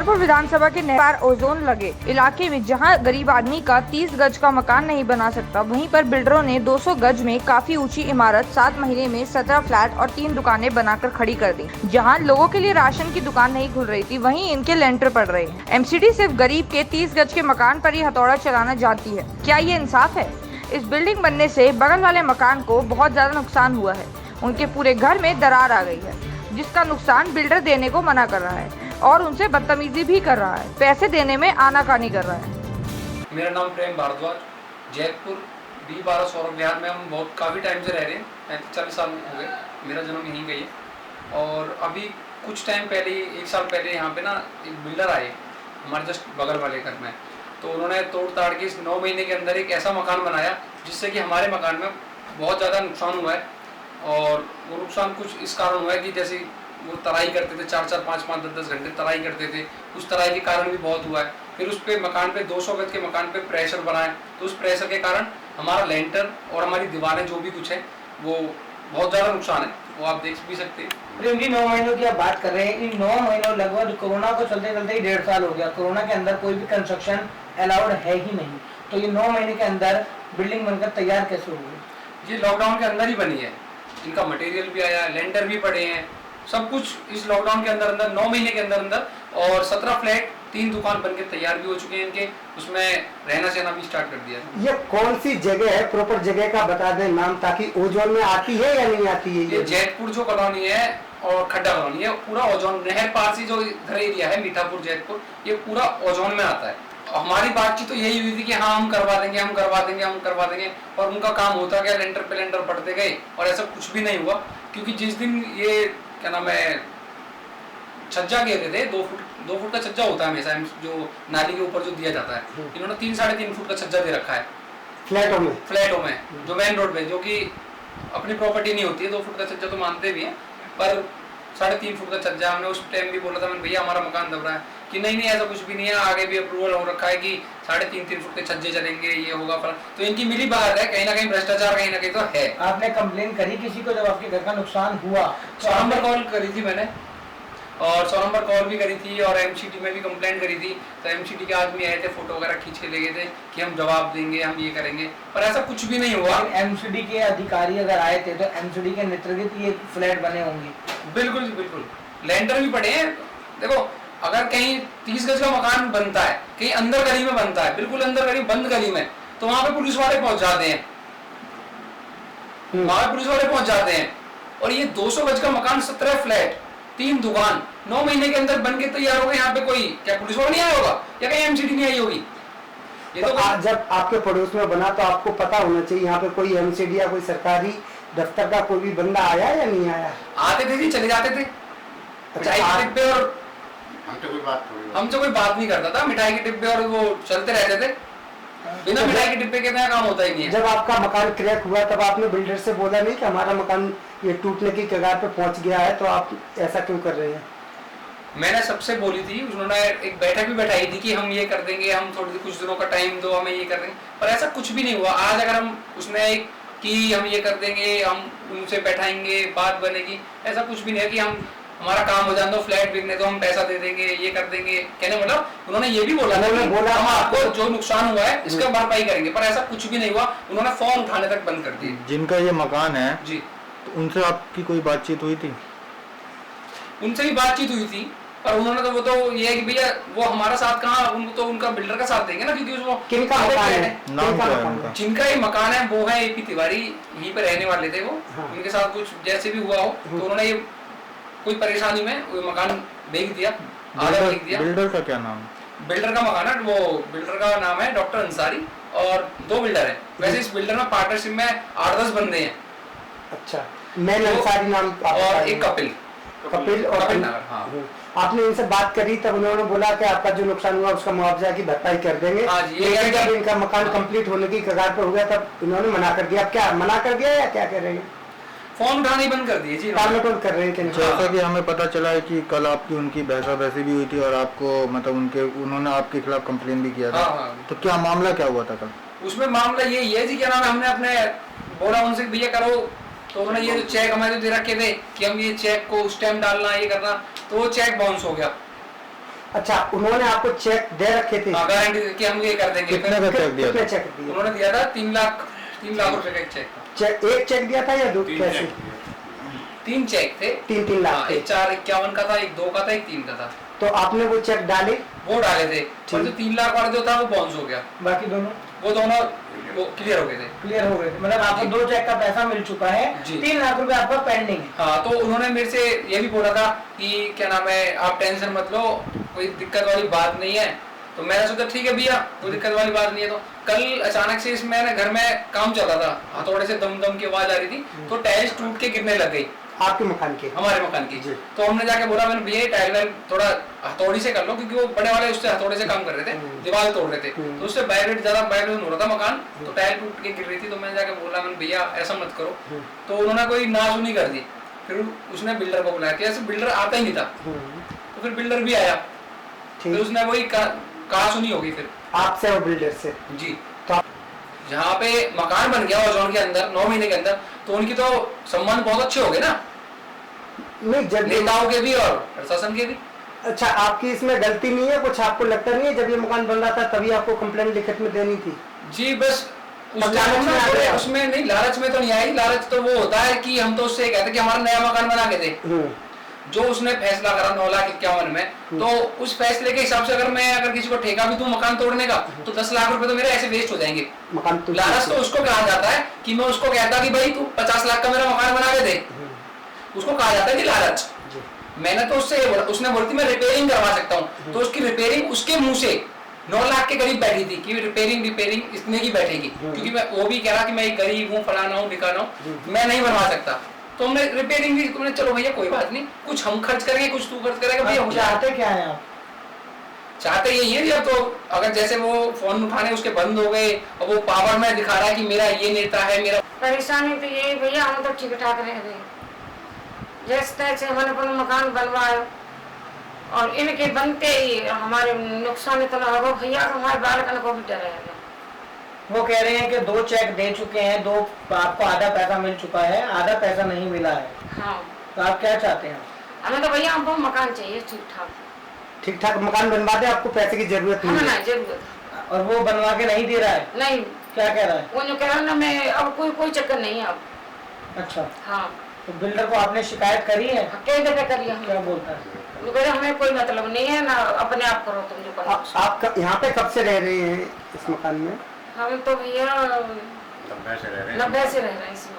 मीठापुर विधानसभा के नहर ओजोन लगे इलाके में जहां गरीब आदमी का 30 गज का मकान नहीं बना सकता, वहीं पर बिल्डरों ने 200 गज में काफी ऊंची इमारत 7 महीने में 17 फ्लैट और 3 दुकानें बनाकर खड़ी कर दी। जहां लोगों के लिए राशन की दुकान नहीं खुल रही थी, वहीं इनके लेंटर पड़ रहे हैं। एमसीडी सिर्फ गरीब के 30 गज के मकान पर ही हथौड़ा चलाना जानती है। क्या ये इंसाफ है? इस बिल्डिंग बनने से बगल वाले मकान को बहुत ज्यादा नुकसान हुआ है। उनके पूरे घर में दरार आ गई है, जिसका नुकसान बिल्डर देने को मना कर रहा है और उनसे बदतमीजी भी कर रहा है, पैसे देने में आनाकानी कर रहा है। मेरा नाम प्रेम भारद्वाज, जयपुर B12 सौरभ विहार में हम बहुत काफ़ी टाइम से रह रहे हैं। 35-40 साल हो गए, मेरा जन्म यहीं का ही है। और अभी कुछ टाइम पहले, 1 साल पहले यहाँ पे ना एक बिल्डर आए हमारे जस्ट बगल वाले घर में, तो उन्होंने तोड़ ताड़ के इस 9 महीने के अंदर एक ऐसा मकान बनाया जिससे कि हमारे मकान में बहुत ज़्यादा नुकसान हुआ है। और वो नुकसान कुछ इस कारण हुआ है कि जैसे वो तराई करते थे, 4-4, 5-5, 10-10 घंटे तराई करते थे, उस तराई के कारण भी बहुत हुआ है। फिर उस पे मकान पे 200 गज के मकान पे प्रेशर बनाए, तो उस प्रेशर के कारण हमारा लेंटर और हमारी दीवारें जो भी कुछ है वो बहुत ज़्यादा नुकसान है, वो आप देख भी सकते हैं। प्रेम जी, 9 महीनों की आप बात कर रहे हैं। इन 9 महीनों लगभग कोरोना को चलते चलते ही 1.5 साल हो गया। कोरोना के अंदर कोई भी कंस्ट्रक्शन अलाउड है ही नहीं, तो ये 9 महीने के अंदर बिल्डिंग बनकर तैयार कैसे होगी? ये लॉकडाउन के अंदर ही बनी है, इनका मटेरियल भी आया, लेंटर भी पड़े हैं, सब कुछ इस लॉकडाउन के अंदर 9 महीने के अंदर और 17 फ्लैट, 3 दुकान बनके तैयार भी हो चुके हैं इनके, उसमें रहना सहना भी स्टार्ट कर दिया है। ये कौन सी जगह है, प्रॉपर जगह का बता दें नाम, ताकि ओजोन में आती है या नहीं आती है? ये जैतपुर जो कॉलोनी है और खड्डा कॉलोनी है, पूरा ओजोन नहर पार से जो इधर एरिया है मीठापुर जैतपुर, ये पूरा ओजोन में आता है। हमारी बातचीत तो यही हुई थी कि हाँ हम करवा देंगे, हम करवा देंगे, हम करवा देंगे, और उनका काम होता गया, लेंटर पे लेंटर पड़ते गए और ऐसा कुछ भी नहीं हुआ। क्योंकि जिस दिन ये क्या नाम है छज्जा घेरे थे, 2 फुट का छज्जा होता है हमेशा जो नाली के ऊपर जो दिया जाता है, इन्होंने 3-3.5 फुट का छज्जा दे रखा है फ्लैटों में जो मेन रोड पे, जो कि अपनी प्रॉपर्टी नहीं होती है। 2 फुट का छज्जा तो मानते भी हैं, पर 3.5 फुट का छज्जा, हमने उस टाइम भी बोला था मैंने, भैया हमारा मकान दब रहा है, कि नहीं ऐसा कुछ भी नहीं है, आगे भी अप्रूवल हो रखा है कि 3.5-3 फुट के छज्जे चलेंगे, ये होगा। तो इनकी मिली बात है, कहीं ना कहीं भ्रष्टाचार कहीं ना कहीं तो है। आपने कंप्लेन करी किसी को जब आपके घर का नुकसान हुआ? 100 नंबर कॉल करी थी मैंने, और 100 नंबर कॉल भी करी थी, और एमसीडी में भी कंप्लेंट करी थी। तो एमसीडी के आदमी आए थे, फोटो वगैरह खींच के ले गए थे कि हम जवाब देंगे, हम ये करेंगे, पर ऐसा कुछ भी नहीं हुआ। एमसीडी के अधिकारी अगर आए थे तो एमसीडी के नेतृत्व ये फ्लैट बने होंगे? बिल्कुल बिल्कुल, लेंटर भी पड़े हैं। देखो, अगर कहीं 30 गज का मकान बनता है, कहीं अंदर गली में बनता है, बिल्कुल अंदर गली, बंद गली में, तो वहां पे पुलिस वाले पहुंच जाते हैं, वहां पे पुलिस वाले पहुंच जाते हैं। और ये 200 गज का मकान, 17 फ्लैट, 3 दुकान 9 महीने के अंदर बन के तैयार हो गए। यहाँ पे कोई क्या पुलिस वाला नहीं आया होगा या कहीं एमसीडी नहीं आई होगी? ये तो जब आपके पड़ोस में बना तो आपको पता होना चाहिए यहाँ पे कोई एमसीडी या कोई सरकारी दफ्तर का कोई भी बंदा आया या नहीं आया? आते थे जी, चले जाते थे मिठाई के डिब्बे, और हमसे कोई बात नहीं करता था। मिठाई के डिब्बे और वो चलते रहते थे, बिना मिठाई के डिब्बे के काम होता ही नहीं है। जब आपका मकान क्रैक हुआ तब आपने बिल्डर से बोला नहीं कि हमारा मकान ये टूटने की कगार पे पहुंच गया है, तो आप ऐसा क्यों कर रहे हैं? मैंने सबसे बोली थी, उन्होंने एक बैठक भी बैठाई थी कि हम ये कर देंगे, हम थोड़ी कुछ दिनों का टाइम दो, हमें ये कर देंगे, पर ऐसा कुछ भी नहीं हुआ। आज अगर हम उसने एक कि हम ये कर देंगे, हम उनसे बैठाएंगे, बात बनेगी, ऐसा कुछ भी नहीं है कि हम हमारा काम हो जाए तो फ्लैट बिकने तो हम पैसा दे देंगे, ये कर देंगे। कहने मतलब उन्होंने ये भी बोला था कि हम आपको जो नुकसान हुआ है इसका भरपाई करेंगे, पर ऐसा कुछ भी नहीं हुआ। उन्होंने फोन उठाने तक बंद कर दिए। जिनका ये मकान है जी, तो उनसे आपकी कोई बातचीत हुई थी? उनसे भी बातचीत हुई थी, पर उन्होंने तो वो तो ये है कि भैया वो हमारा साथ कहाँ, उनको तो उनका बिल्डर का साथ देंगे ना, क्योंकि वो किनका मकान है? नाम क्या है उनका? जिनका ये मकान है वो है AP तिवारी, यहीं पे रहने वाले थे वो। उनके साथ कुछ जैसे भी हुआ हो तो उन्होंने ये कोई परेशानी में वो मकान बेच दिया, आधा बेच दिया। बिल्डर का क्या नाम? बिल्डर का मकान है वो, बिल्डर का नाम है डॉक्टर अंसारी, और 2 बिल्डर है। वैसे इस बिल्डर में पार्टनरशिप में 8-10 बंदे हैं। अच्छा, मैं अंसारी नाम और एक कपिल और नगर। हाँ, आपने इनसे बात करी तब उन्होंने बोला कि आपका जो नुकसान हुआ उसका मुआवजा की भरपाई कर देंगे। लेकिन जब इनका मकान कंप्लीट होने की कगार पर हो गया तब इन्होंने मना कर दिया। अब क्या मना कर दिया या क्या कह रहे हैं? फोन उठाने बंद कर दिए जी, कर रहे हैं। जैसा कि हमें पता चला है कि कल आपकी उनकी बहसा-बहसी भी हुई थी और आपको मतलब उन्होंने आपके खिलाफ कंप्लेन भी किया था। तो क्या मामला क्या हुआ था कल? उसमें मामला यही है जी, क्या नाम है, हमने अपने बोला उनसे भैया करो, तो उन्होंने ये जो चेक हमारे दे रखे थे कि हम ये चेक को उस टाइम डालना, ये करना, तो वो चेक बाउंस हो गया। अच्छा, उन्होंने आपको चेक दे रखे थे? गारंटी कि हम ये कर देंगे। कितने का चेक दिया कितने था? चेक दिए? उन्होंने दिया था 3 लाख रुपए का एक चेक। एक चेक दिया था या दो? कैसे? 3 चेक थे। 3 लाख? एक 451 का था, एक 2 का था, एक 3 का था। तो आपने वो चेक डाले? वो डाले थे, और जो 3 लाख वाला जो था वो बाउंस हो गया। बाकी दोनों वो दोनों वो क्लियर हो गए थे। क्लियर हो गए थे, मतलब आपको 2 चेक का पैसा मिल चुका है, 3 लाख रुपए आपका पेंडिंग है। हाँ, तो उन्होंने मेरे से ये भी बोला था कि क्या नाम है, आप टेंशन मत लो, कोई दिक्कत वाली बात नहीं है। तो मैंने सोचा ठीक है भैया, कोई दिक्कत वाली बात नहीं है। तो कल अचानक से इसमें घर में काम चल रहा था, हथौड़े से दम दम की आवाज आ रही थी, तो टाइल्स टूट के गिरने लग गई। आपके मकान की? हमारे मकान की। तो हमने जाके बोला, मैंने भैया टाइल वाइल थोड़ा हथौड़ी से कर लो, क्योंकि वो बड़े वाले उससे हथौड़े से काम कर रहे थे, दीवार तोड़ रहे थे, तो उससे ज्यादा वाइब्रेशन हो रहा था मकान, तो टाइल टूट के गिर रही थी। तो मैंने जाके बोला, मैंने भैया ऐसा मत करो। तो उन्होंने कोई ना सुनी कर दी। फिर उसने बिल्डर को बुलाया, ऐसे बिल्डर आता ही नहीं था, तो फिर बिल्डर भी आया, फिर उसने वही कहा सुनी होगी फिर आपसे और बिल्डर से? जी। तो जहाँ पे मकान बन गया ओजोन के अंदर 9 महीने के अंदर, तो उनकी तो संबंध बहुत अच्छे हो गए ना, नहीं, जब नेताओं के भी और प्रशासन के भी। अच्छा, आपकी इसमें गलती नहीं है? कुछ आपको लगता नहीं है जब ये मकान बन रहा था तभी आपको कंप्लेंट लिखित में देनी थी? जी, बस लालच में आ गया? उसमें नहीं, लालच में तो नहीं आई। लालच तो वो होता है कि हम तो उससे कहते कि हमारा नया मकान बना के दे। जो उसने फैसला करा 9,51,000 में, तो उस फैसले के हिसाब से अगर किसी को ठेका भी दूं मकान तोड़ने का, तो 10 लाख रुपए तो मेरे ऐसे वेस्ट हो जाएंगे। मकान तो लालच तो उसको कहा जाता है कि मैं उसको कहता कि भाई तू 50 लाख का मेरा मकान बना के दे, उसको कहा जाता है कि लालच। मैंने तो उससे उसने बोली थी मैं रिपेयरिंग करवा सकता हूँ, तो उसकी रिपेयरिंग उसके मुंह से 9 लाख के करीब बैठी थी कि रिपेयरिंग इतने की बैठेगी, क्योंकि मैं वो भी कह रहा कि मैं गरीब हूँ, फलाना हूँ, ढिकाना हूँ, मैं नहीं बनवा सकता। तो हमने रिपेयरिंग भी, तुमने चलो भैया कोई बात नहीं, कुछ हम खर्च करेंगे, कुछ तू खर्च करेगा भैया। चाहते क्या है आप? चाहते यही है अब तो, अगर जैसे वो फोन उठाने उसके बंद हो गए और वो पावर में दिखा रहा है कि मेरा ये नेता है, मेरा परेशानी तो यही भैया, हम तो ठीक ठाक रह गए, जैसे तैसे हमने अपना मकान बनवाया, और इनके बनते ही हमारे नुकसान इतना होगा भैया, हमारे बालकन को भी डर है। वो कह रहे हैं कि 2 चेक दे चुके हैं, 2 आपको आधा पैसा मिल चुका है, आधा पैसा नहीं मिला है। हाँ, तो आप क्या चाहते हैं? हमें तो भैया हमको मकान चाहिए ठीक ठाक। ठीक ठाक मकान बनवा दे, आपको पैसे की जरूरत नहीं है? जरूरत। और वो बनवा के नहीं दे रहा है? नहीं। क्या कह रहा है? वो जो कह रहा है ना, मैं अब कोई चक्कर नहीं है अब। अच्छा। हाँ, तो बिल्डर को आपने शिकायत करी है? कई दफे करिए। क्या बोलता है? वो कह रहे हमें कोई मतलब नहीं है ना, अपने आप करो तुम जो करो। आप यहाँ पे कब से रह रहे हैं इस मकान में? हम तो भैया 90 से रह रहे हैं इसमें।